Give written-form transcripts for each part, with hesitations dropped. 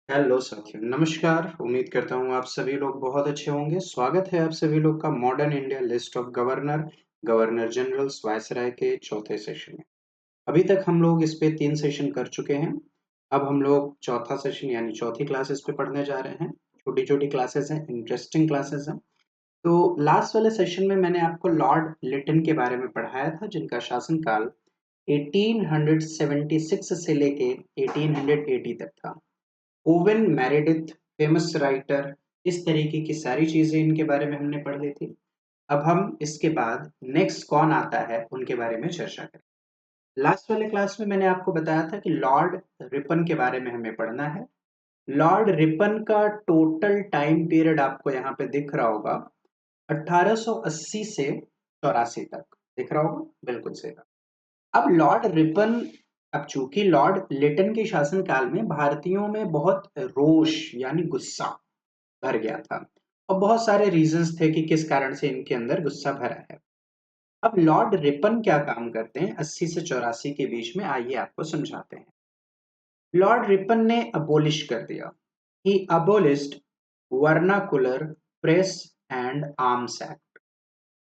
Hello साथियों, नमस्कार। उम्मीद करता हूँ आप सभी लोग बहुत अच्छे होंगे। स्वागत है आप सभी लोग का modern India list of governor governor generals viceroy के चौथे सेशन में। अभी तक हम लोग इस पे 3 सेशन कर चुके हैं। अब हम लोग चौथा सेशन यानी चौथी क्लास इस पे पढ़ने जा रहे हैं। छोटी-छोटी क्लासेस हैं, इंटरेस्टिंग क्लासेस हैं। तो लास्ट वाले सेशन में मैंने आपको लॉर्ड लिटन के बारे में पढ़ाया था, जिनका शासनकाल 1876 से लेके 1880 तक था। ओवेन मेरेडिथ, फेमस राइटर, इस तरीके की सारी चीजें इनके बारे में हमने पढ़ ली थी। अब हम इसके बाद नेक्स्ट कौन आता है उनके बारे में चर्चा करें। लास्ट वाले क्लास में मैंने आपको बताया था कि लॉर्ड रिपन के बारे में हमें पढ़ना है। लॉर्ड रिपन का टोटल टाइम पीरियड आपको यहाँ पे दिख रहा होगा 1880 से 84 तक। दिख रहा होगा, बिल्कुल सही। अब लॉर्ड रिपन अब चूंकि लॉर्ड लिटन के शासनकाल में भारतीयों में बहुत रोष यानी गुस्सा भर गया था और बहुत सारे रीजंस थे कि किस कारण से इनके अंदर गुस्सा भरा है। अब लॉर्ड रिपन क्या काम करते हैं 80 से 84 के बीच में, आइए आपको समझाते हैं। लॉर्ड रिपन ने अबोलिश कर दिया। He abolished vernacular press and arms act.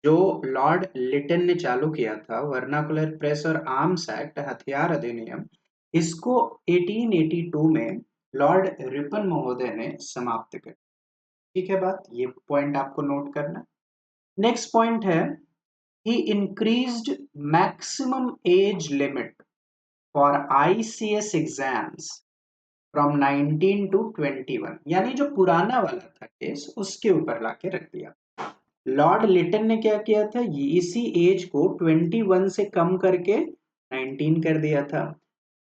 जो लॉर्ड लिटन ने चालू किया था वर्नाकुलर प्रेस और आर्म्स एक्ट, हथियार अधिनियम, इसको 1882 में लॉर्ड रिपन महोदय ने समाप्त कर। ठीक है बात, ये पॉइंट आपको नोट करना। नेक्स्ट पॉइंट है, he increased maximum age limit for ICS exams from 19 to 21, यानी जो पुराना वाला था केस उसके ऊपर लाके रख दिया। लॉर्ड लिटन ने क्या किया था, इसी एज को 21 से कम करके 19 कर दिया था।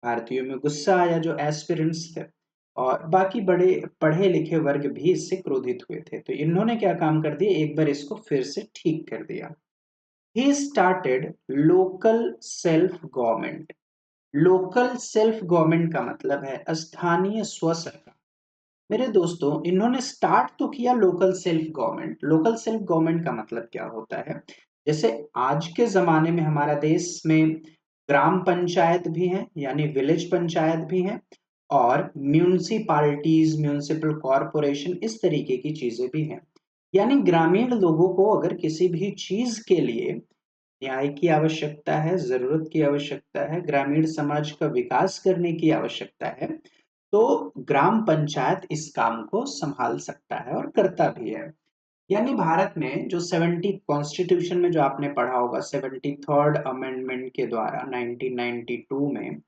भारतीयों में गुस्सा आया जो एस्पिरेंट्स थे, और बाकी बड़े पढ़े लिखे वर्ग भी इससे क्रोधित हुए थे। तो इन्होंने क्या काम कर दिया, एक बार इसको फिर से ठीक कर दिया। He started local self government. Local self government का मतलब है स्थानीय स्व सरकार। मेरे दोस्तों, इन्होंने स्टार्ट तो किया local self government. Local self government का मतलब क्या होता है, जैसे आज के जमाने में हमारा देश में ग्राम पंचायत भी है यानी विलेज पंचायत भी है, और म्यूनिसिपालिटीज, म्यूनिसिपल कॉरपोरेशन, इस तरीके की चीजें भी हैं। यानी ग्रामीण लोगों को अगर किसी भी चीज के लिए न्याय की आवश्यकता है, जरूरत की आवश्यकता है, ग्रामीण समाज का विकास करने की आवश्यकता है, तो ग्राम पंचायत इस काम को संभाल सकता है और करता भी है। यानी भारत में जो 70 कॉन्स्टिट्यूशन में जो आपने पढ़ा होगा, 73rd अमेंडमेंट के द्वारा 1992 में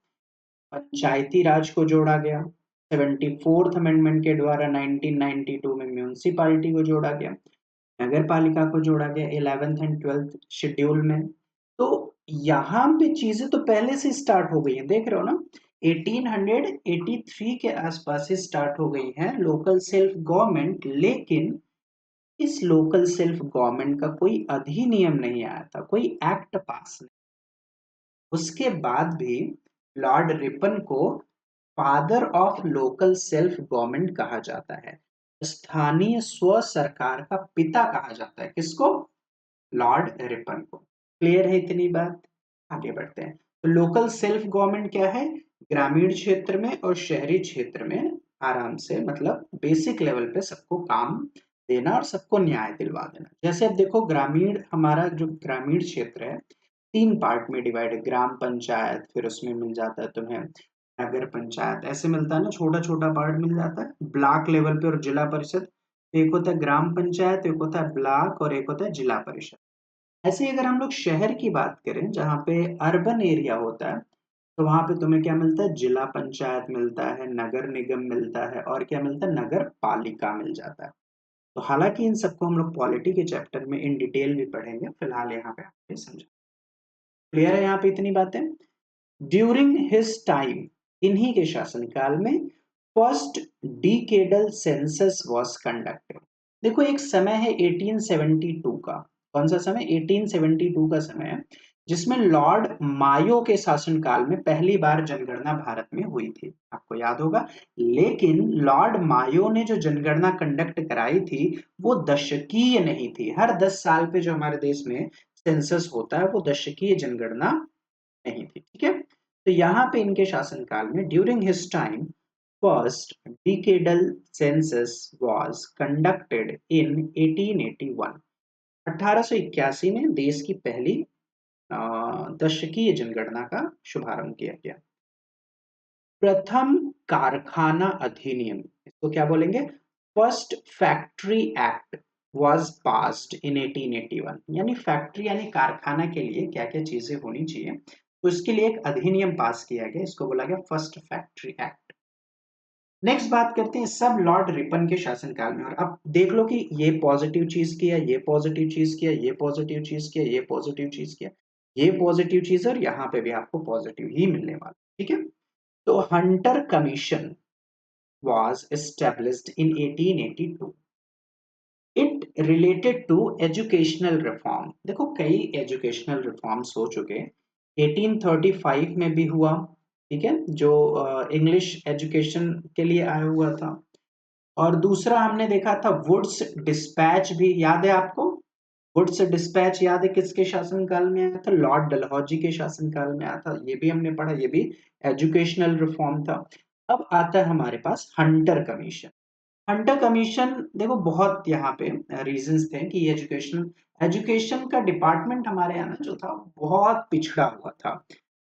पंचायती राज को जोड़ा गया। 74th अमेंडमेंट के द्वारा 1992 में म्यूनिसिपालिटी को जोड़ा गया, नगर पालिका को जोड़ा गया 11th एंड 12th शेड्यूल में। तो यहाँ पे चीजें तो पहले से स्टार्ट हो गई हैं, देख रहे हो ना। 1883 के आसपास से स्टार्ट हो गई है लोकल सेल्फ गवर्नमेंट, लेकिन इस लोकल सेल्फ गवर्नमेंट का कोई अधिनियम नहीं आया था, कोई एक्ट पास नहीं। उसके बाद भी लॉर्ड रिपन को father of local self government कहा जाता है। स्थानीय स्व सरकार का पिता कहा जाता है किसको, लॉर्ड रिपन को। क्लियर है इतनी बात, आगे बढ़ते हैं। तो लोकल सेल्फ गवर्नमेंट क्या है, ग्रामीण क्षेत्र में और शहरी क्षेत्र में आराम से, मतलब बेसिक लेवल पे सबको काम देना और सबको न्याय दिलवा देना। जैसे अब देखो, ग्रामीण, हमारा जो ग्रामीण क्षेत्र है 3 पार्ट में डिवाइड है। ग्राम पंचायत, फिर उसमें मिल जाता है तुम्हें नगर पंचायत, ऐसे मिलता है ना, छोटा छोटा पार्ट मिल जाता है ब्लॉक लेवल पे, और जिला परिषद। एक होता है ग्राम पंचायत, एक होता है ब्लॉक, और एक होता है जिला परिषद। ऐसे ही अगर हम लोग शहर की बात करें, जहाँ पे अर्बन एरिया होता है, तो वहां पे तुम्हें क्या मिलता है, जिला पंचायत मिलता है, नगर निगम मिलता है, और क्या मिलता है, नगर पालिका मिल जाता है। तो हालांकि इन सबको हम लोग पॉलिटी के चैप्टर में इन डिटेल भी पढ़ेंगे, फिलहाल यहाँ पे आपके समझो। क्लियर है यहाँ पे इतनी बातें। ड्यूरिंग हिज टाइम, इन्हीं के शासनकाल में first decadal census was conducted. देखो, एक समय है 1872 का। कौन सा समय, 1872 का समय है, जिसमें लॉर्ड मायो के शासनकाल में पहली बार जनगणना भारत में हुई थी, आपको याद होगा। लेकिन लॉर्ड मायो ने जो जनगणना कंडक्ट कराई थी वो दशकीय नहीं थी। हर 10 साल पे जो हमारे देश में सेंसस होता है वो दशकीय जनगणना नहीं थी, ठीक है। तो यहाँ पे इनके शासनकाल में during his time first decadal census was conducted in 1881। 1881 में देश की पहली दशकीय जनगणना का शुभारंभ किया गया। प्रथम कारखाना अधिनियम, इसको क्या बोलेंगे, first factory act was passed in 1881। यानी फैक्ट्री यानी कारखाना के लिए क्या क्या चीजें होनी चाहिए, तो इसके लिए एक अधिनियम पास किया गया, इसको बोला गया फर्स्ट फैक्ट्री एक्ट। नेक्स्ट बात करते हैं सब लॉर्ड रिपन के शासनकाल में। और अब देख लो कि ये पॉजिटिव चीज किया, ये पॉजिटिव चीज किया, ये पॉजिटिव चीज किया, ये पॉजिटिव चीज किया, ये पॉजिटिव चीज, और यहाँ पे भी आपको पॉजिटिव ही मिलने वाला, ठीक है। तो Hunter commission was established in 1882। It related to educational reform। देखो कई एजुकेशनल रिफॉर्म्स हो चुके, 1835 में भी हुआ, ठीक है, जो इंग्लिश एजुकेशन के लिए आया हुआ था। और दूसरा हमने देखा था वुड्स डिस्पैच, भी याद है आपको, वुड्स डिस्पैच याद है किसके शासनकाल में आया था, लॉर्ड डलहौजी के शासनकाल में आया था, ये भी हमने पढ़ा, ये भी एजुकेशनल रिफॉर्म था। अब आता है हमारे पास हंटर कमीशन। हंटर कमीशन देखो बहुत यहाँ पे रीजंस थे कि एजुकेशन एजुकेशन का डिपार्टमेंट हमारे यहाँ ना जो था बहुत पिछड़ा हुआ था,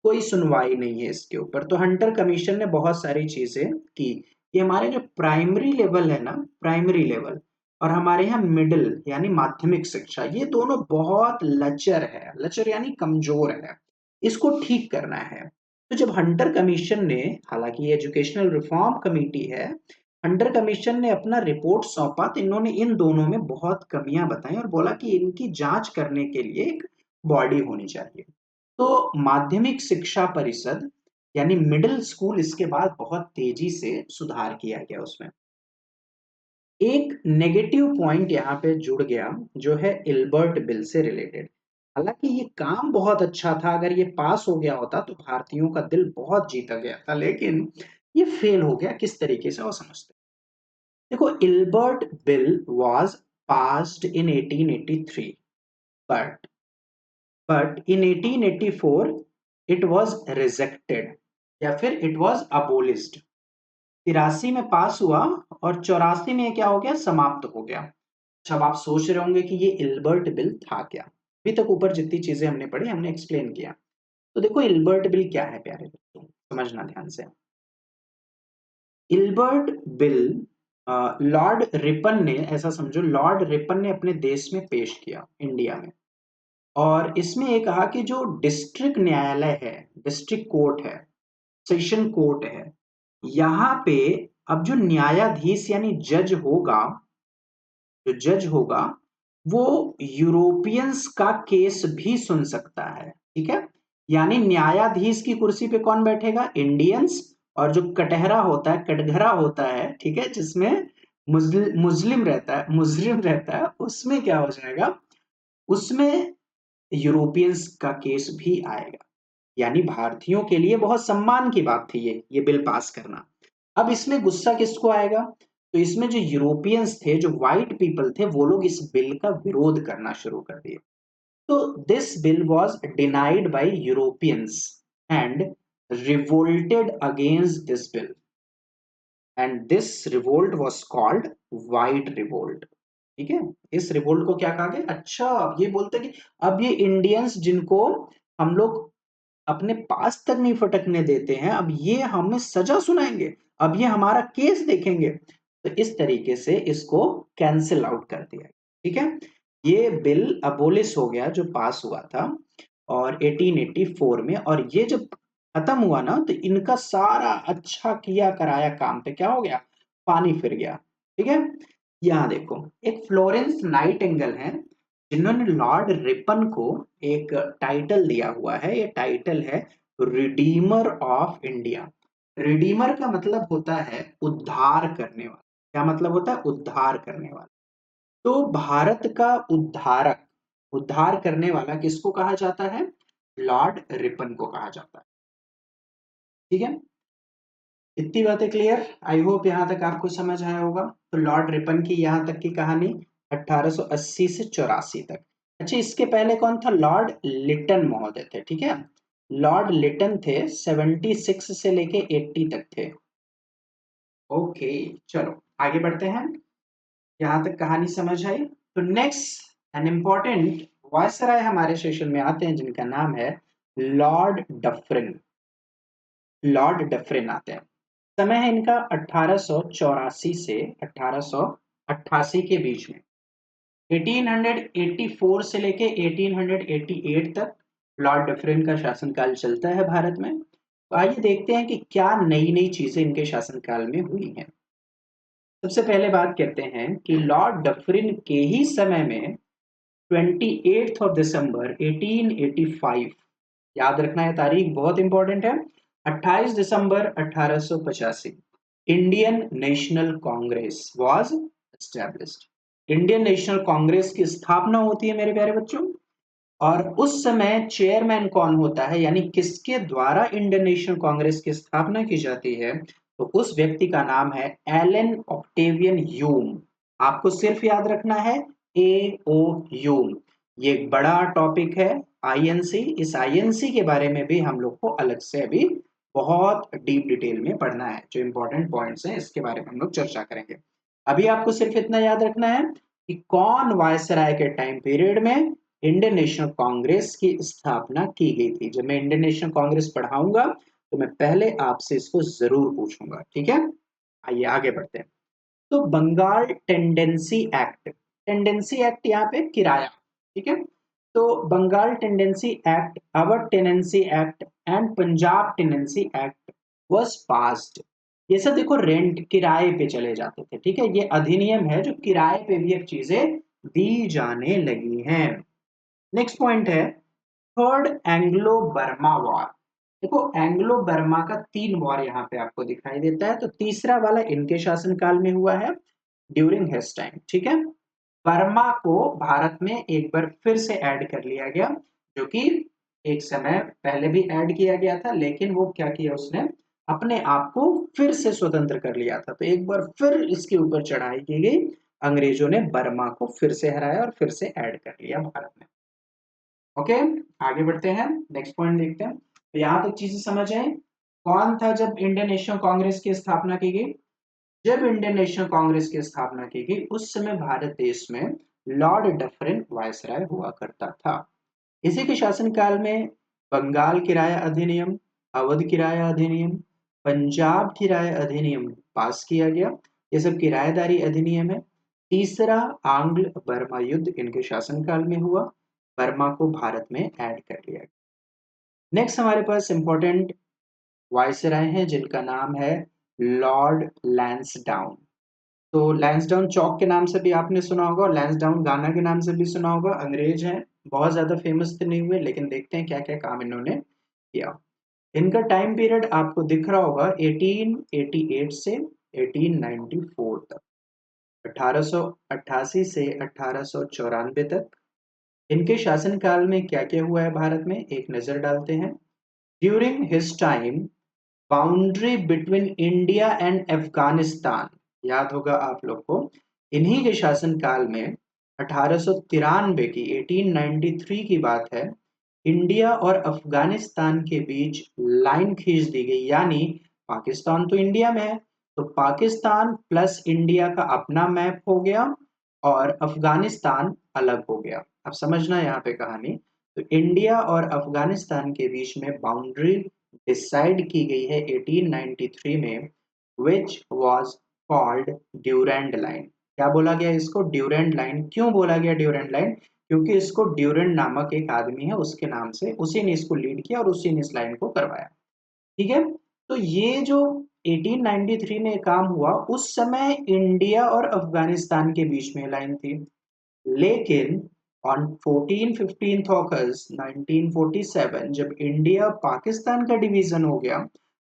कोई सुनवाई नहीं है इसके ऊपर। तो हंटर कमीशन ने बहुत सारी चीजें की। ये हमारे जो प्राइमरी लेवल है ना, प्राइमरी लेवल, और हमारे यहाँ मिडिल यानी माध्यमिक शिक्षा, ये दोनों बहुत लचर है, लचर यानी कमजोर है, इसको ठीक करना है। तो जब हंटर कमीशन ने, हालांकि ये एजुकेशनल रिफॉर्म कमेटी है, हंटर कमीशन ने अपना रिपोर्ट सौंपा, तो इन्होंने इन दोनों में बहुत कमियां बताई और बोला कि इनकी जांच करने के लिए एक बॉडी होनी चाहिए। तो माध्यमिक शिक्षा परिषद यानी मिडिल स्कूल, इसके बाद बहुत तेजी से सुधार किया गया उसमें। एक नेगेटिव पॉइंट यहाँ पे जुड़ गया जो है इल्बर्ट बिल से रिलेटेड। हालांकि ये काम बहुत अच्छा था, अगर ये पास हो गया होता तो भारतीयों का दिल बहुत जीता गया था, लेकिन ये फेल हो गया। किस तरीके से वो समझते हैं? देखो, Ilbert bill was passed in 1883, but in 1884 it was rejected, या फिर इट वाज अबोलिश्ड। 83 में पास हुआ और 84 में क्या हो गया, समाप्त हो गया। अच्छा, अब आप सोच रहे होंगे कि ये इल्बर्ट बिल था क्या। अभी तक ऊपर जितनी चीजें हमने पढ़ी हमने एक्सप्लेन किया। तो देखो इल्बर्ट बिल क्या है प्यारे दोस्तों, समझना ध्यान से। इल्बर्ट बिल लॉर्ड रिपन ने, ऐसा समझो लॉर्ड रिपन ने अपने देश में पेश किया, इंडिया में। और इसमें ये कहा कि जो डिस्ट्रिक्ट न्यायालय है, डिस्ट्रिक्ट कोर्ट है, सेशन कोर्ट है, यहाँ पे अब जो न्यायाधीश यानी जज होगा, जो जज होगा वो यूरोपियंस का केस भी सुन सकता है, ठीक है। यानी न्यायाधीश की कुर्सी पे कौन बैठेगा, इंडियंस। और जो कटहरा होता है, कटघरा होता है, ठीक है, जिसमें मुस्लिम रहता है, मुस्लिम रहता है, उसमें क्या हो जाएगा, उसमें यूरोपियंस का केस भी आएगा। यानी भारतीयों के लिए बहुत सम्मान की बात थी ये बिल पास करना। अब इसमें गुस्सा किसको आएगा, तो इसमें जो यूरोपियंस थे, जो व्हाइट पीपल थे, वो लोग इस बिल का विरोध करना शुरू कर दिए। तो this bill was denied by Europeans and revolted against this bill, and this revolt was called white revolt, ठीक है। इस रिवोल्ट को क्या कहा गया, अच्छा अब ये बोलते हैं कि अब ये इंडियंस जिनको हम लोग अपने पास तक नहीं फटकने देते हैं, अब ये हमें सजा सुनाएंगे, अब ये हमारा केस देखेंगे। तो इस तरीके से इसको कैंसिल आउट कर दिया, ठीक है। ये बिल अबोलिश हो गया जो पास हुआ था और 1884 में। और ये जब खत्म हुआ ना, तो इनका सारा अच्छा किया कराया काम पे क्या हो गया, पानी फिर गया, ठीक है। यहाँ देखो एक फ्लोरेंस नाइटिंगेल है, जिन्होंने लॉर्ड रिपन को एक टाइटल दिया हुआ है। ये टाइटल है रिडीमर ऑफ इंडिया। रिडीमर का मतलब होता है उद्धार करने वाला। क्या मतलब होता है, उद्धार करने वाला। तो भारत का उद्धारक, उद्धार करने वाला किसको कहा जाता है, लॉर्ड रिपन को कहा जाता है, ठीक है। इतनी बातें क्लियर, आई होप यहाँ तक आपको समझ आया होगा। तो लॉर्ड रिपन की यहाँ तक की कहानी 1880 से 84 तक। अच्छा, इसके पहले कौन था, लॉर्ड लिटन महोदय थे, ठीक है। लॉर्ड लिटन थे 76 से लेके 80 तक थे। ओके, चलो आगे बढ़ते हैं। यहाँ तक कहानी समझ आई। तो नेक्स्ट एन इम्पोर्टेंट वायसराय हमारे सेशन में आते हैं जिनका नाम है लॉर्ड डफरिन। लॉर्ड डफरिन आते हैं। समय है इनका 1884 से 1888 के बीच में। 1884 से लेके 1888 तक लॉर्ड डफरिन का शासनकाल चलता है भारत में। तो आइए देखते हैं कि क्या नई नई चीजें इनके शासनकाल में हुई हैं। सबसे पहले बात करते हैं कि लॉर्ड डफरिन के ही समय में 28 दिसंबर 1885, याद रखना है तारीख बहुत इंपॉर्टेंट है, 28 दिसंबर 1885 Indian National Congress was established. Indian National Congress की स्थापना होती है मेरे प्यारे बच्चों। और उस समय चेयरमैन कौन होता है, यानी किसके द्वारा इंडियन नेशनल कांग्रेस की स्थापना की जाती है, तो उस व्यक्ति का नाम है एलन ऑक्टेवियन ह्यूम। आपको सिर्फ याद रखना है ए ओ ह्यूम। ये एक बड़ा टॉपिक है आईएनसी। इस आईएनसी के बारे में भी हम लोग को अलग से अभी बहुत डीप डिटेल में पढ़ना है। जो इंपॉर्टेंट पॉइंट्स हैं इसके बारे में हम लोग चर्चा करेंगे। अभी आपको सिर्फ इतना याद रखना है कि कौन वायसराय के टाइम पीरियड में इंडियन नेशनल कांग्रेस की स्थापना की गई थी। जब मैं इंडियन नेशनल कांग्रेस पढ़ाऊंगा तो मैं पहले आपसे इसको जरूर पूछूंगा, ठीक है। आइए आगे बढ़ते हैं। तो Bengal tendency act, tendency act यहाँ पे किराया, ठीक है। तो Bengal tendency act, Awadh tenancy act and Punjab tenancy act was passed. ये सब देखो रेंट, किराए पे चले जाते थे, ठीक है। ये अधिनियम है जो किराए पे भी अब चीजें दी जाने लगी हैं। नेक्स्ट पॉइंट है थर्ड एंग्लो बर्मा वॉर। देखो एंग्लो बर्मा का 3 वॉर यहाँ पे आपको दिखाई देता है। तो तीसरा वाला इनके शासनकाल में हुआ है ड्यूरिंग हिज टाइम, ठीक है। बर्मा को भारत में एक बार फिर से ऐड कर लिया गया, जो कि एक समय पहले भी ऐड किया गया था, लेकिन वो क्या किया उसने अपने आप को फिर से स्वतंत्र कर लिया था। तो एक बार फिर इसके ऊपर चढ़ाई की गई, अंग्रेजों ने बर्मा को फिर से हराया और फिर से ऐड कर लिया भारत में। ओके, आगे बढ़ते हैं, नेक्स्ट पॉइंट देखते हैं। तो यहाँ तक चीजें समझ आए। कौन था जब इंडियन नेशनल कांग्रेस की स्थापना की गई? जब इंडियन नेशनल कांग्रेस की स्थापना की गई उस समय भारत देश में लॉर्ड डफरिन वायसराय हुआ करता था। इसी के शासनकाल में बंगाल किराया अधिनियम, अवध किराया अधिनियम, पंजाब किराया अधिनियम पास किया गया। ये सब किराएदारी अधिनियम है। तीसरा आंग्ल बर्मा युद्ध इनके शासनकाल में हुआ, बर्मा को भारत में ऐड कर लिया गया। नेक्स्ट हमारे पास इंपॉर्टेंट वायसराय हैं जिनका नाम है लॉर्ड लैंसडाउन। तो लैंसडाउन चौक के नाम से भी आपने सुना होगा और लैंसडाउन गाना के नाम से भी सुना होगा। अंग्रेज हैं, बहुत ज्यादा फेमस तो नहीं हुए, लेकिन देखते हैं क्या क्या काम इन्होंने किया। इनका टाइम पीरियड आपको दिख रहा होगा 1888 से 1894 तक, 1888 से 1894 तक। इनके शासनकाल में क्या क्या हुआ है भारत में, एक नजर डालते हैं। During his time boundary between India and Afghanistan, याद होगा आप लोग को, इन्हीं के शासनकाल में 1893 की 1893 की बात है, इंडिया और अफगानिस्तान के बीच लाइन खींच दी गई। यानी पाकिस्तान तो इंडिया में है, तो पाकिस्तान प्लस इंडिया का अपना मैप हो गया और अफगानिस्तान अलग हो गया। अब समझना यहाँ पे कहानी। तो इंडिया और अफगानिस्तान के बीच में बाउंड्री डिसाइड की गई है 1893 में, which was called Durand line. क्या बोला गया इसको? Durand line. क्यों बोला गया ड्यूरेंड लाइन? क्योंकि इसको ड्यूरेंड नामक एक आदमी है उसके नाम से, उसी ने इसको लीड किया और उसी ने इस लाइन को करवाया, ठीक है। तो ये जो 1893 में काम हुआ उस समय इंडिया और अफगानिस्तान के बीच में लाइन थी। लेकिन ऑन 14-15 अगस्त 1947 जब इंडिया पाकिस्तान का डिवीजन हो गया,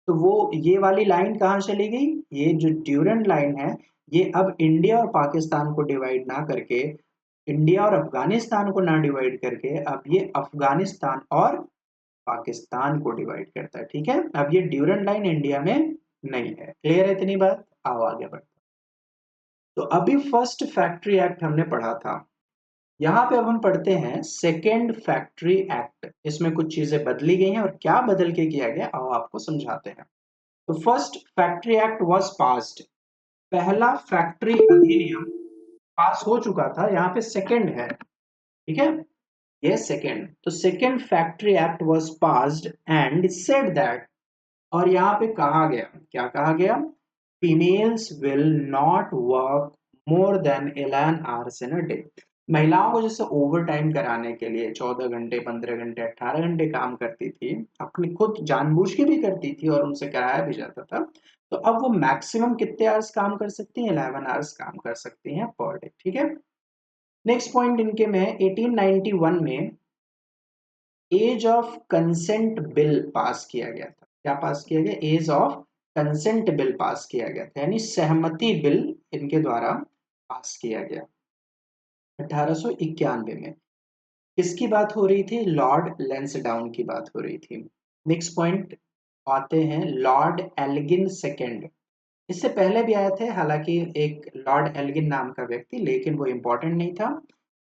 तो वो ये वाली लाइन कहाँ चली गई? ये जो ड्यूरेंट लाइन है ये अब इंडिया और पाकिस्तान को डिवाइड ना करके, इंडिया और अफगानिस्तान को ना डिवाइड करके, अब ये अफगानिस्तान और पाकिस्तान को डिवाइड करता है, ठीक है। अब ये ड्यूरेंट लाइन इंडिया में नहीं है। क्लियर है इतनी बात? आओ आगे बढ़ते। तो अभी फर्स्ट फैक्ट्री एक्ट हमने पढ़ा था, यहाँ पे अब हम पढ़ते हैं सेकेंड फैक्ट्री एक्ट। इसमें कुछ चीजें बदली गई हैं और क्या बदल के किया गया आओ आपको समझाते हैं। तो first factory act was passed पहला फैक्ट्री अधिनियम पास हो चुका था, यहाँ पे सेकंड है, ठीक है, ये सेकंड। तो second factory act was passed and said that, और यहाँ पे कहा गया, क्या कहा गया, females will not work more than 11 hours in a day. महिलाओं को जैसे ओवर टाइम कराने के लिए 14 घंटे, 15 घंटे, 18 घंटे काम करती थी, अपनी खुद जानबूझ के भी करती थी और उनसे कराया भी जाता था, तो अब वो मैक्सिमम कितने आवर्स काम कर सकती हैं, 11 आवर्स काम कर सकती हैं पर डे, ठीक है। नेक्स्ट पॉइंट इनके में 1891 में age of consent bill pass किया गया था। क्या पास किया गया, age of consent bill pass किया गया था, यानी सहमति बिल इनके द्वारा पास किया गया 1891 में। किसकी बात हो रही थी, लॉर्ड लैंसडाउन की बात हो रही थी। नेक्स्ट पॉइंट आते हैं लॉर्ड एल्गिन सेकेंड। इससे पहले भी आए थे हालांकि एक लॉर्ड एल्गिन नाम का व्यक्ति, लेकिन वो इम्पोर्टेंट नहीं था।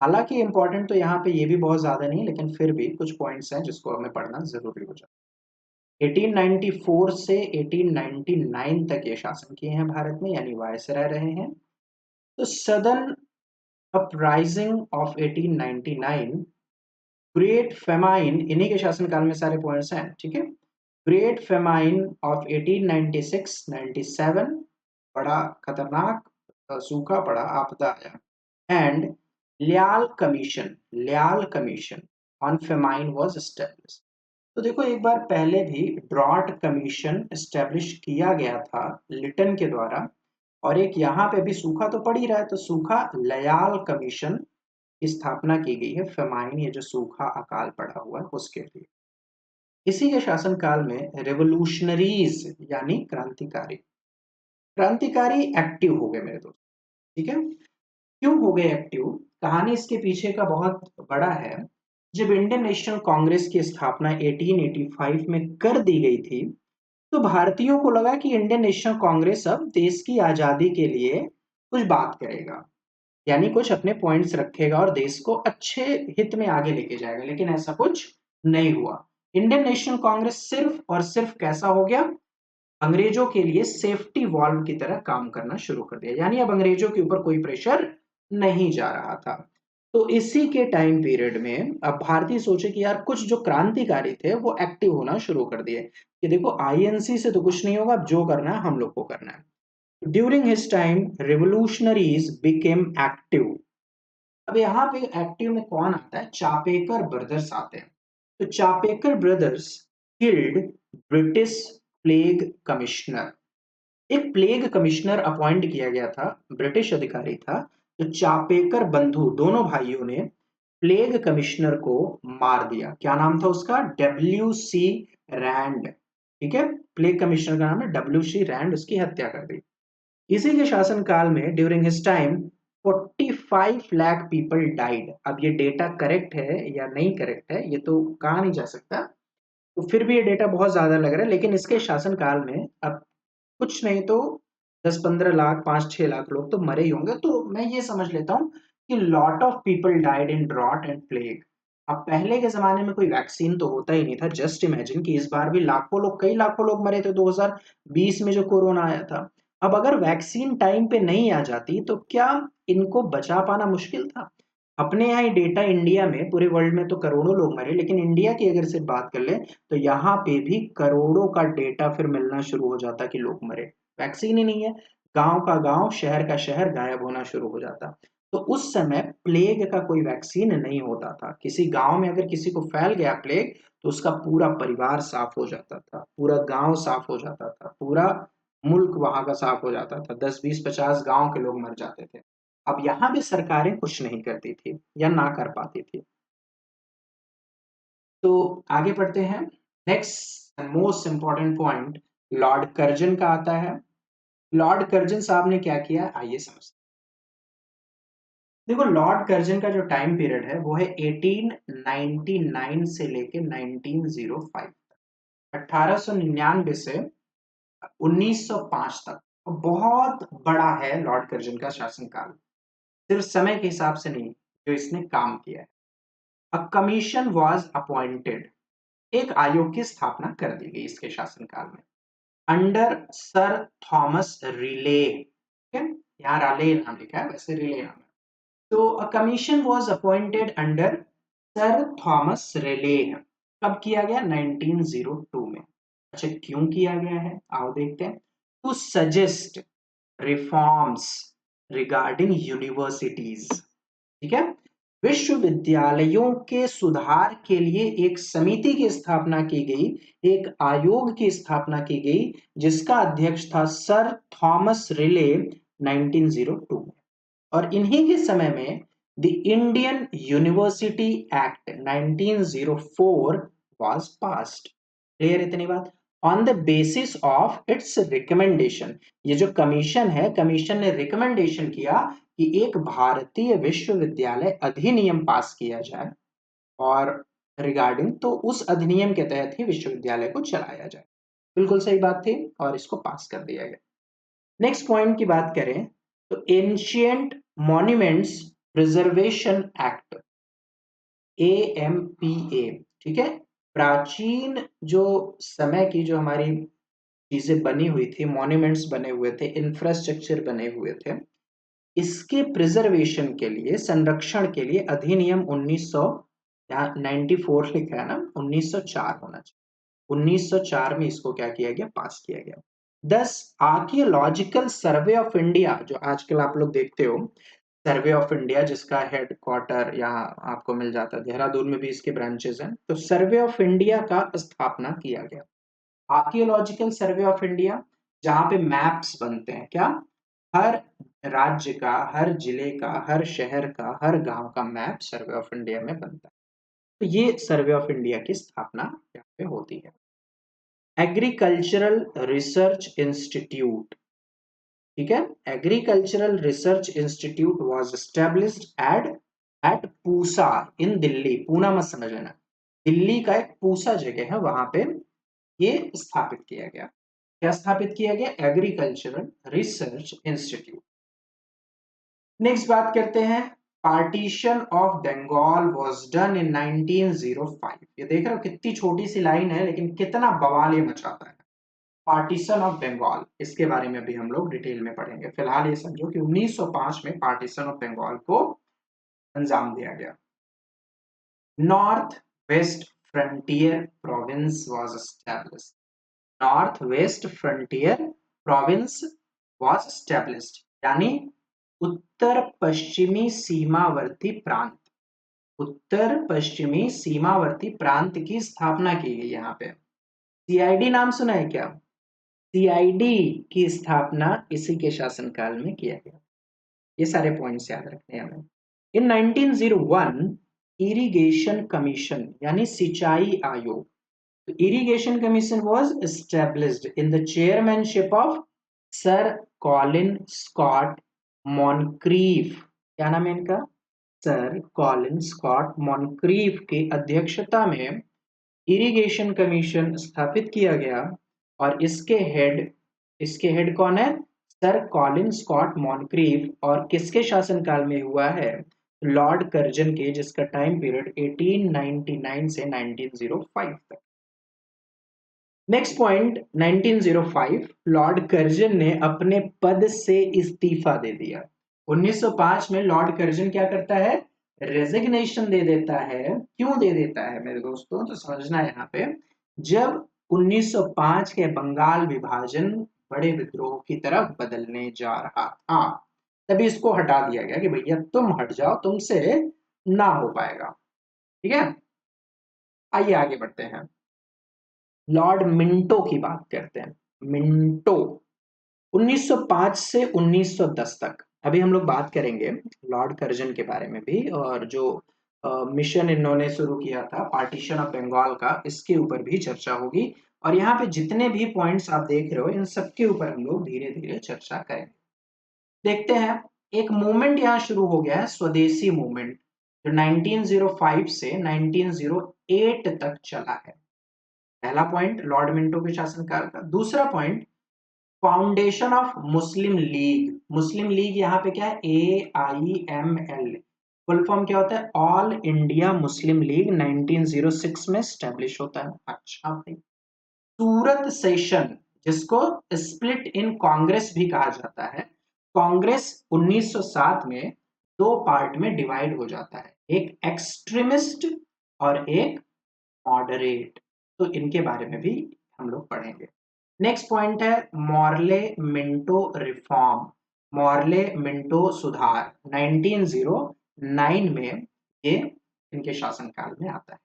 हालांकि इम्पोर्टेंट तो यहाँ पे ये भी बहुत ज्यादा नहीं, लेकिन फिर भी कुछ पॉइंट्स हैं जिसको हमें पढ़ना जरूरी हो जाता है। 1894 से 1899 तक ये शासन किए हैं भारत में, यानी वायसराय रहे हैं। तो southern uprising of 1899, great famine, इन्हीं के शासनकाल में सारे पॉइंट्स हैं, ठीक है। ग्रेट फेमाइन ऑफ 1896-97, बड़ा खतरनाक सूखा पड़ा, आपदा आया, and Lyall commission on famine was established. तो देखो एक बार पहले भी ड्रॉट कमीशन एस्टेब्लिश किया गया था लिटन के द्वारा, और एक यहाँ पे भी सूखा तो पड़ ही रहा है, तो सूखा लयाल कमीशन की स्थापना की गई है, फेमाइन ये जो सूखा अकाल पड़ा हुआ है उसके लिए। इसी के शासनकाल में रेवोल्यूशनरीज यानी क्रांतिकारी, क्रांतिकारी एक्टिव हो गए मेरे दोस्त, ठीक है। क्यों हो गए एक्टिव, कहानी इसके पीछे का बहुत बड़ा है। जब इंडियन नेशनल कांग्रेस की स्थापना 1885 में कर दी गई थी, तो भारतीयों को लगा कि इंडियन नेशनल कांग्रेस अब देश की आजादी के लिए कुछ बात करेगा, यानी कुछ अपने पॉइंट्स रखेगा और देश को अच्छे हित में आगे लेके जाएगा, लेकिन ऐसा कुछ नहीं हुआ। इंडियन नेशनल कांग्रेस सिर्फ और सिर्फ कैसा हो गया, अंग्रेजों के लिए सेफ्टी वॉल्व की तरह काम करना शुरू कर दिया, यानी अब अंग्रेजों के ऊपर कोई प्रेशर नहीं जा रहा था। तो इसी के टाइम पीरियड में अब भारतीय सोचे कि यार कुछ जो क्रांतिकारी थे वो एक्टिव होना शुरू कर दिए, कि देखो आईएनसी से तो कुछ नहीं होगा, अब जो करना है हम लोग को करना है। During his time revolutionaries became active. अब यहाँ पे एक्टिव में कौन आता है, चापेकर ब्रदर्स आते हैं। तो Chapekar brothers killed British plague commissioner. एक प्लेग कमिश्नर अपॉइंट किया गया था, ब्रिटिश अधिकारी था। तो चापेकर बंधु दोनों भाइयों ने प्लेग कमिश्नर को मार दिया। क्या नाम था उसका, डब्ल्यू सी रैंड, ठीक है। प्लेग कमिश्नर का नाम है डब्ल्यू सी रैंड, उसकी हत्या कर दी। इसी के शासनकाल में during his time 45 lakh people died. अब ये डेटा करेक्ट है या नहीं करेक्ट है ये तो कहा नहीं जा सकता, तो फिर भी ये डेटा बहुत ज्यादा लग रहा है, लेकिन इसके शासनकाल में अब कुछ नहीं तो 10-15 लाख, 5-6 लाख लोग तो मरे ही होंगे। तो मैं ये समझ लेता हूँ कि lot of people died in drought and plague. अब पहले के जमाने में कोई वैक्सीन तो होता ही नहीं था, जस्ट इमेजिन कि इस बार भी लाखों लोग, कई लाखों लोग मरे थे 2020 में जो कोरोना आया था। अब अगर वैक्सीन टाइम पे नहीं आ जाती तो क्या इनको बचा पाना मुश्किल था। अपने यहाँ ही डेटा, इंडिया में, पूरे वर्ल्ड में तो करोड़ों लोग मरे, लेकिन इंडिया की अगर सिर्फ बात कर ले तो यहाँ पे भी करोड़ों का डेटा फिर मिलना शुरू हो जाता कि लोग मरे, वैक्सीन ही नहीं है। गांव का गांव, शहर का शहर गायब होना शुरू हो जाता। तो उस समय प्लेग का कोई वैक्सीन नहीं होता था। किसी गांव में अगर किसी को फैल गया प्लेग तो उसका पूरा परिवार साफ हो जाता था, पूरा गांव साफ हो जाता था, पूरा मुल्क वहां का साफ हो जाता था, 10-20-50 गांव के लोग मर जाते थे। अब यहाँ भी सरकारें कुछ नहीं करती थी या ना कर पाती थी। तो आगे बढ़ते हैं। Next most important point Lord Curzon का आता है। लॉर्ड कर्जन साहब ने क्या किया, आइए समझते हैं। देखो लॉर्ड कर्जन का जो टाइम पीरियड है वो है 1899 से लेके 1905, 1899 से 1905 तक। बहुत बड़ा है लॉर्ड कर्जन का शासनकाल, सिर्फ समय के हिसाब से नहीं, जो इसने काम किया है। अ कमीशन वॉज अपॉइंटेड, एक आयोग की स्थापना कर दी गई इसके शासनकाल में, अंडर सर थॉमस रिले। ठीक है, यहाँ राले नाम लिखा है, वैसे रिले नाम है। तो a commission was appointed under sir Thomas Raleigh. कब किया गया? 1902 में। अच्छा, क्यों किया गया है, आओ देखते हैं। To suggest reforms regarding universities, ठीक है, विश्वविद्यालयों के सुधार के लिए एक समिति की स्थापना की गई, एक आयोग की स्थापना की गई, जिसका अध्यक्ष था सर थॉमस रिले 1902 में। और इन्हीं के समय में the Indian university act 1904 was passed। Clear इतनी बात? On the basis of its recommendation, ये जो कमीशन है, कमीशन ने रिकमेंडेशन किया कि एक भारतीय विश्वविद्यालय अधिनियम पास किया जाए, और रिगार्डिंग, तो उस अधिनियम के तहत ही विश्वविद्यालय को चलाया जाए। बिल्कुल सही बात थी, और इसको पास कर दिया गया। नेक्स्ट पॉइंट की बात करें तो ancient monuments preservation act, AMPA, ठीक है, प्राचीन जो समय की जो हमारी चीजें बनी हुई थी, मॉन्यूमेंट्स बने हुए थे, इंफ्रास्ट्रक्चर बने हुए थे, इसके प्रिजर्वेशन के लिए, संरक्षण के लिए अधिनियम 1900, यहाँ 94 लिखा है ना, 1904 होना चाहिए, 1904 में इसको क्या किया गया? पास किया गया। 10 आर्कियोलॉजिकल सर्वे ऑफ इंडिया, जो आजकल आप लोग देखते हो, सर्वे ऑफ इंडिया जिसका हेड क्वार्टर यहाँ आपको मिल जाता है, देहरादून में भी इसके ब्रांचेस हैं, तो सर्वे ऑफ इंडिया का स्थापना किया गया। आर्कियोलॉजिकल सर्वे ऑफ इंडिया, जहां पे मैप्स बनते हैं, क्या, हर राज्य का, हर जिले का, हर शहर का, हर गांव का मैप सर्वे ऑफ इंडिया में बनता है। तो ये सर्वे ऑफ इंडिया की स्थापना यहाँ पे होती है। एग्रीकल्चरल रिसर्च इंस्टीट्यूट, ठीक है, agricultural research institute was established at Pusa in Delhi. Poona मत समझ लेना, दिल्ली का एक पूसा जगह है, वहां पे ये स्थापित किया गया। क्या स्थापित किया गया? Agricultural research institute. नेक्स्ट बात करते हैं, partition of Bengal was done in 1905। ये देख रहे हो कितनी छोटी सी लाइन है, लेकिन कितना बवाल ये मचाता है। पार्टीशन ऑफ बंगाल, इसके बारे में भी हम लोग डिटेल में पढ़ेंगे। फिलहाल ये समझो कि 1905 में पार्टीशन ऑफ बंगाल को अंजाम दिया गया। North west frontier province was established. North west frontier province was established, यानी उत्तर पश्चिमी सीमावर्ती प्रांत, उत्तर पश्चिमी सीमावर्ती प्रांत की स्थापना की गई। यहाँ पे CID नाम सुना है क्या? CID की स्थापना इसी के शासनकाल में किया गया। ये सारे पॉइंट्स याद रखने हैं हमें। इन 1901 इरिगेशन कमीशन, यानी सिंचाई आयोग, तो irrigation commission was established in the chairmanship of sir Colin Scott Moncrieff. क्या नाम है इनका? सर कॉलिन स्कॉट मॉनक्रीफ की अध्यक्षता में इरिगेशन कमीशन स्थापित किया गया, और इसके हेड कौन है? Sir Colin Scott Moncrieff. और किसके शासनकाल में हुआ है? लॉर्ड कर्जन के, जिसका टाइम पीरियड 1899 से 1905 तक। नेक्स्ट पॉइंट, 1905 लॉर्ड कर्जन ने अपने पद से इस्तीफा दे दिया। 1905 में लॉर्ड कर्जन क्या करता है? रेजिग्नेशन दे देता है। क्यों दे देता है मेरे दोस्तों? तो समझना है यहाँ पे, जब 1905 के बंगाल विभाजन बड़े विद्रोह की तरफ बदलने जा रहा था, तभी इसको हटा दिया गया कि भैया तुम हट जाओ, तुमसे ना हो पाएगा। ठीक है, आइए आगे बढ़ते हैं। लॉर्ड मिंटो की बात करते हैं। मिंटो 1905 से 1910 तक। अभी हम लोग बात करेंगे लॉर्ड कर्जन के बारे में भी, और जो मिशन इन्होंने शुरू किया था पार्टीशन ऑफ बंगाल का, इसके ऊपर भी चर्चा होगी। और यहाँ पे जितने भी पॉइंट्स आप देख रहे हो, इन सब के ऊपर हम लोग धीरे धीरे चर्चा करेंगे। देखते हैं, एक मूवमेंट यहाँ शुरू हो गया है, स्वदेशी मूवमेंट, जो 1905 से 1908 तक चला है। पहला पॉइंट लॉर्ड मिंटो के शासनकाल का। दूसरा point, foundation of Muslim league. Muslim league यहाँ पे क्या है? AIML। फुल फॉर्म क्या होता है? ऑल इंडिया मुस्लिम लीग 1906 में स्टैब्लिश होता है। अच्छा भाई। सूरत सेशन, जिसको स्प्लिट इन कांग्रेस भी कहा जाता है, कांग्रेस 1907 में दो पार्ट में डिवाइड हो जाता है, एक एक्सट्रीमिस्ट और एक मॉडरेट। तो इनके बारे में भी हम लोग पढ़ेंगे। नेक्स्ट पॉइंट है Morley Minto reform, Morley Minto सुधार 1909 में ये इनके शासनकाल में आता है।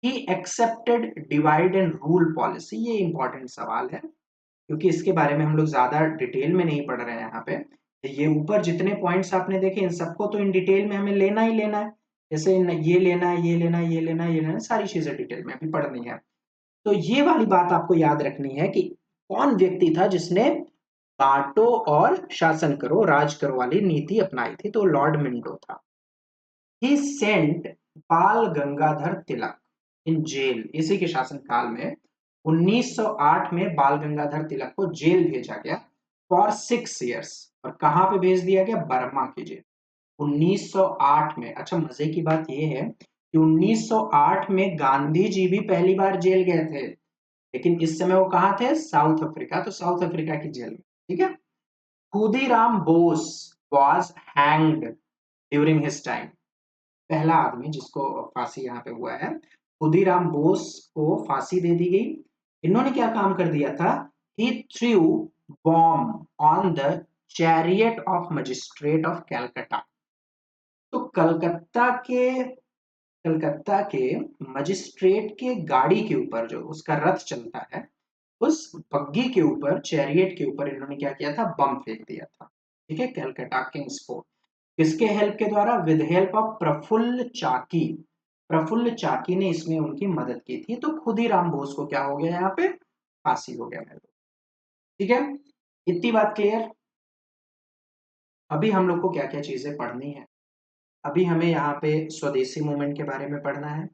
He accepted divide and rule policy, ये इंपॉर्टेंट सवाल है क्योंकि इसके बारे में हम लोग ज्यादा डिटेल में नहीं पढ़ रहे हैं यहाँ पे। ये ऊपर जितने पॉइंट्स आपने देखे इन सबको तो इन डिटेल में हमें लेना ही लेना है, जैसे ये लेना है, ये लेना है, ये लेना है, ये लेना है, सारी चीजें डिटेल में अभी पढ़नी है। तो ये वाली बात आपको याद रखनी है कि कौन व्यक्ति था जिसने बांटो और शासन करो, राज करो वाली नीति अपनाई थी, तो लॉर्ड मिंटो था। ही सेंट बाल गंगाधर तिलक इन जेल, इसी के शासनकाल में 1908 में बाल गंगाधर तिलक को जेल भेजा गया फॉर 6 इयर्स। और कहां पे भेज दिया गया? बर्मा की जेल 1908 में। अच्छा, मजे की बात यह है कि 1908 में गांधी जी भी पहली बार जेल गए थे, लेकिन इस समय वो कहाँ थे? South Africa. तो साउथ अफ्रीका की जेल में, ठीक है। Khudiram Bose was hanged during his time, पहला आदमी जिसको फांसी यहाँ पे हुआ है, खुदीराम बोस को फांसी दे दी गई। इन्होंने क्या काम कर दिया था? He threw bomb on the chariot of magistrate of Calcutta. तो कलकत्ता के मजिस्ट्रेट के गाड़ी के ऊपर, जो उसका रथ चलता है, उस बग्गी के ऊपर, चैरियट के ऊपर इन्होंने क्या किया था? बम फेंक दिया था, ठीक है। कैलकाटा किंग्स फोर्ट, किसके हेल्प के द्वारा? विद हेल्प ऑफ प्रफुल्ल चाकी। प्रफुल्ल चाकी ने इसमें उनकी मदद की थी। तो खुदीराम बोस को क्या हो गया? यहाँ पे फांसी हो गया मेरे को, ठीक है। इतनी बात क्लियर। अभी हम लोग को क्या क्या चीजें पढ़नी है? अभी हमें यहाँ पे स्वदेशी मूवमेंट के बारे में पढ़ना है,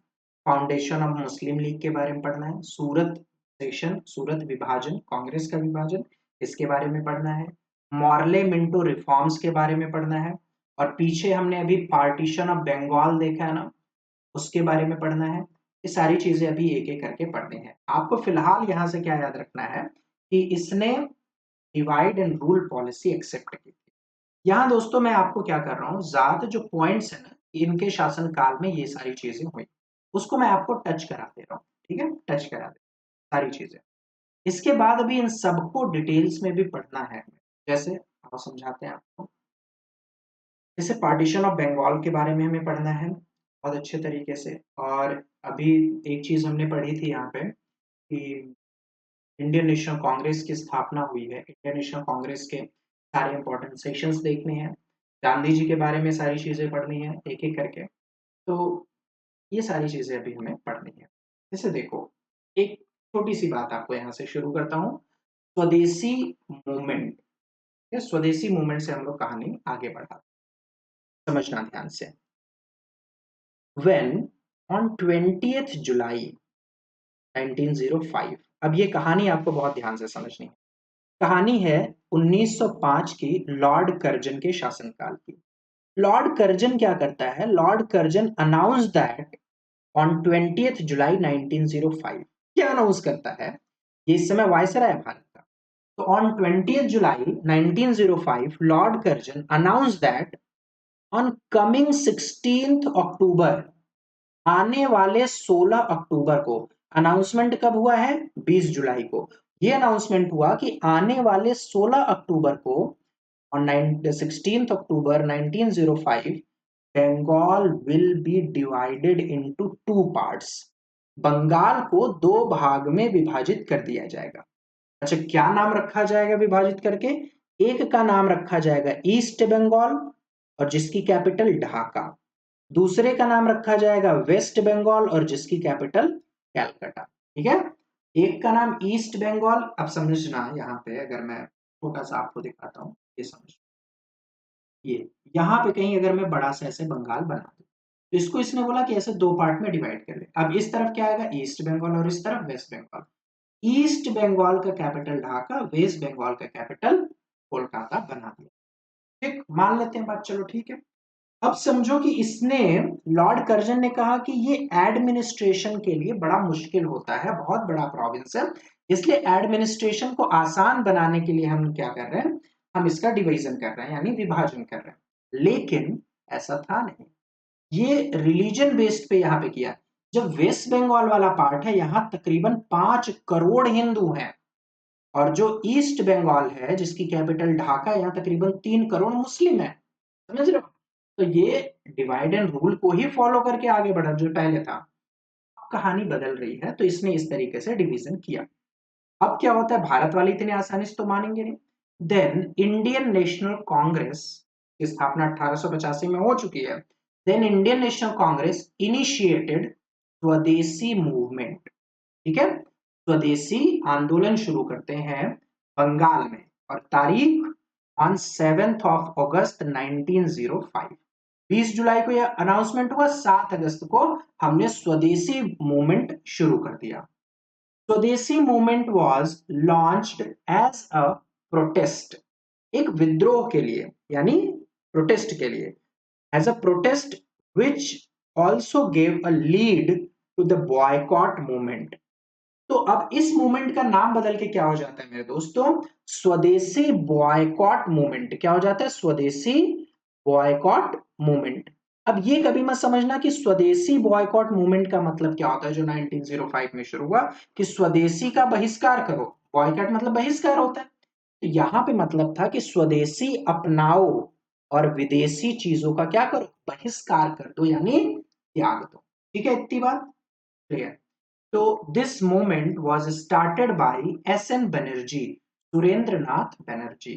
फाउंडेशन ऑफ मुस्लिम लीग के बारे में पढ़ना है, सूरत सेशन, सूरत विभाजन, कांग्रेस का विभाजन, इसके बारे में पढ़ना है, मॉर्ले मिंटो रिफॉर्म्स के बारे में पढ़ना है, और पीछे हमने अभी पार्टीशन ऑफ बंगाल देखा है ना, उसके बारे में पढ़ना है। ये सारी चीजें अभी एक एक करके पढ़नी है। आपको फिलहाल यहाँ से क्या याद रखना है कि इसने divide and rule policy accept की। यहाँ दोस्तों मैं आपको क्या कर रहा हूँ, ज्यादा जो पॉइंट्स है ना, इनके शासनकाल में ये सारी चीजें हुई, उसको मैं आपको टच करा दे रहा हूँ, ठीक है, टच करा दे सारी चीजें। इसके बाद अभी इन सबको डिटेल्स में भी पढ़ना है, जैसे आप समझाते हैं आपको। जैसे पार्टीशन ऑफ बंगाल के बारे में हमें पढ़ना है बहुत अच्छे तरीके से। और अभी एक चीज हमने पढ़ी थी यहाँ पे कि इंडियन नेशनल कांग्रेस की स्थापना हुई है। इंडियन नेशनल कांग्रेस के सारे इंपॉर्टेंट सेक्शंस देखने हैं, गांधी जी के बारे में सारी चीजें पढ़नी है एक एक करके। तो ये सारी चीजें अभी हमें पढ़नी है। जैसे देखो, एक छोटी सी बात आपको यहाँ से शुरू करता हूँ, स्वदेशी मूवमेंट। स्वदेशी मूवमेंट से हम लोग कहानी आगे बढ़ा, समझना ध्यान से। When on 20th जुलाई 1905, अब ये कहानी आपको बहुत ध्यान से समझनी है। कहानी है 1905 की लॉर्ड कर्जन के शासनकाल की। लॉर्ड कर्जन क्या करता है? Lord Curzon announce that on 20th जुलाई 1905, क्या अनाउंस करता है? ये इस समय वायसराय है भारत का। तो on 20th July 1905 Lord Curzon announce that on coming 16th अक्टूबर, आने वाले 16 अक्टूबर को, अनाउंसमेंट कब हुआ है? 20 जुलाई को। यह अनाउंसमेंट हुआ कि आने वाले 16 अक्टूबर को, on 16 October 1905, Bengal will be divided into two parts. Bengal को दो भाग में विभाजित कर दिया जाएगा। अच्छा, क्या नाम रखा जाएगा विभाजित करके? एक का नाम रखा जाएगा ईस्ट बंगाल, और जिसकी कैपिटल ढाका। दूसरे का नाम रखा जाएगा वेस्ट बंगाल, और जिसकी कैपिटल कैलकाटा, ठीक है। एक का नाम ईस्ट बंगाल, अब समझना यहाँ पे, अगर मैं छोटा सा आपको दिखाता हूँ, ये समझ, ये यहाँ पे कहीं अगर मैं बड़ा सा ऐसे बंगाल बना दूं, तो इसको इसने बोला कि ऐसे दो पार्ट में डिवाइड कर ले। अब इस तरफ क्या आएगा? ईस्ट बंगाल, और इस तरफ वेस्ट बंगाल। ईस्ट बंगाल का कैपिटल ढाका, वेस्ट बंगाल का कैपिटल कोलकाता बना दिया। ठीक, मान लेते हैं बात, चलो ठीक है। अब समझो कि इसने, लॉर्ड कर्जन ने कहा कि ये एडमिनिस्ट्रेशन के लिए बड़ा मुश्किल होता है, बहुत बड़ा प्रोविंस है, इसलिए एडमिनिस्ट्रेशन को आसान बनाने के लिए हम क्या कर रहे हैं, हम इसका डिवीजन कर रहे हैं यानी विभाजन कर रहे हैं, लेकिन ऐसा था नहीं। ये रिलीजन बेस्ड पे यहाँ पे किया। जब वेस्ट बंगाल वाला पार्ट है यहाँ तकरीबन 5 करोड़ हिंदू हैं, और जो ईस्ट बंगाल है जिसकी कैपिटल ढाका, यहाँ तकरीबन 3 करोड़ मुस्लिम है। समझ रहे हो? तो ये डिवाइड एंड रूल को ही फॉलो करके आगे बढ़ा जो पहले था। अब कहानी बदल रही है, तो इसने इस तरीके से डिवीजन किया। अब क्या होता है, भारत वाले इतने आसानी से तो मानेंगे नहीं। देन इंडियन नेशनल कांग्रेस की स्थापना 1885 में हो चुकी है। Then Indian National Congress initiated swadeshi movement. ठीक है, स्वदेशी आंदोलन शुरू करते हैं बंगाल में, और तारीख ऑन 7 अगस्त 1905। 20 जुलाई को यह अनाउंसमेंट हुआ, 7 अगस्त को हमने स्वदेशी मूवमेंट शुरू कर दिया। Swadeshi movement was launched as a protest, एक विद्रोह के लिए यानी प्रोटेस्ट के लिए, as a protest which also gave a lead to the boycott movement. तो अब इस मूवमेंट का नाम बदल के क्या हो जाता है मेरे दोस्तों, स्वदेशी बॉयकॉट मूवमेंट। क्या हो जाता है, स्वदेशी बॉयकॉट मूवमेंट। अब ये कभी मत समझना कि स्वदेशी बॉयकॉट मूवमेंट का मतलब क्या होता है, जो 1905 में शुरू हुआ कि स्वदेशी का बहिष्कार करो। बॉयकॉट मतलब बहिष्कार होता है, तो यहाँ पे मतलब था कि स्वदेशी अपनाओ और विदेशी चीजों का क्या करो, बहिष्कार कर दो यानी त्याग दो। ठीक है, इतनी बात क्लियर। तो this movement was started by S N Banerjee, Surendra Nath Banerjee.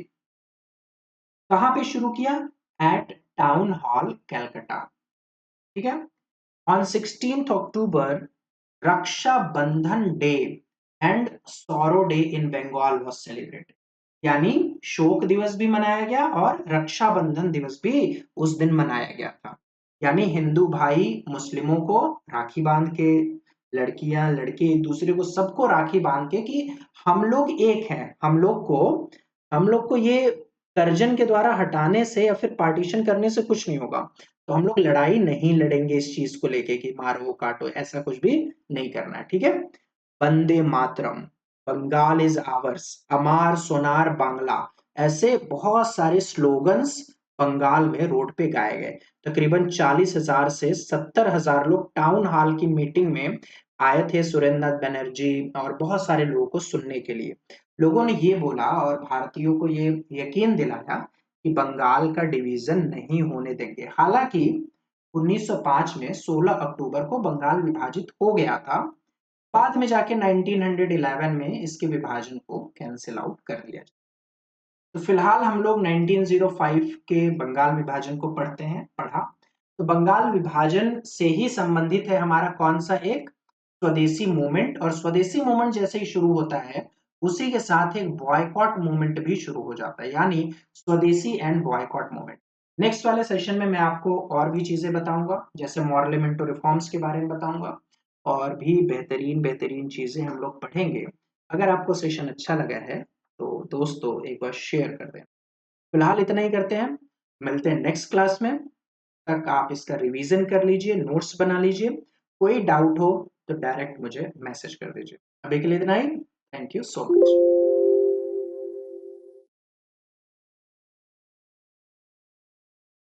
कहां पे शुरू किया, एट टाउन हॉल कलकत्ता। ठीक है, on 16 October Raksha Bandhan day and sorrow day in Bengal was celebrated, यानी शोक दिवस भी मनाया गया और रक्षाबंधन दिवस भी उस दिन मनाया गया था। यानी हिंदू भाई मुस्लिमों को राखी बांध के, लड़कियां लड़के एक दूसरे को सबको राखी बांध के कि हम लोग एक हैं, हम लोग को ये कर्जन के द्वारा हटाने से या फिर पार्टीशन करने से कुछ नहीं होगा। तो हम लोग लड़ाई नहीं लड़ेंगे इस चीज को लेके कि मारो काटो, ऐसा कुछ भी नहीं करना है। ठीक है, वंदे मातरम, बंगाल इज आवर्स, अमार सोनार बांग्ला, ऐसे बहुत सारे स्लोगन्स बंगाल में रोड पे गाए गए। तकरीबन 40,000 से 70,000 लोग टाउन हॉल की मीटिंग में आए थे, सुरेंद्र बनर्जी और बहुत सारे लोगों को सुनने के लिए। लोगों ने ये बोला और भारतीयों को ये यकीन दिलाया कि बंगाल का डिवीजन नहीं होने देंगे। हालांकि 1905 में 16 अक्टूबर को बंगाल विभाजित हो गया था, बाद में जाके 1911 में इसके विभाजन को कैंसिल आउट कर दिया। तो फिलहाल हम लोग 1905 के बंगाल विभाजन को पढ़ा। तो बंगाल विभाजन से ही संबंधित है हमारा कौन सा, एक स्वदेशी मूवमेंट। और स्वदेशी मूवमेंट जैसे ही शुरू होता है उसी के साथ एक बॉयकॉट मूवमेंट भी शुरू हो जाता है, यानी स्वदेशी एंड बॉयकॉट मूवमेंट। नेक्स्ट वाले सेशन में मैं आपको और भी चीजें बताऊंगा, जैसे मॉरलेमेंटो रिफॉर्म्स के बारे में बताऊंगा, और भी बेहतरीन बेहतरीन चीजें हम लोग पढ़ेंगे। अगर आपको सेशन अच्छा लगा है तो दोस्तों एक बार शेयर कर दें। फिलहाल इतना ही करते हैं, मिलते हैं नेक्स्ट क्लास में। तक आप इसका रिवीजन कर लीजिए, नोट्स बना लीजिए। कोई डाउट हो तो डायरेक्ट मुझे मैसेज कर दीजिए। अभी के लिए इतना ही। Thank you so much.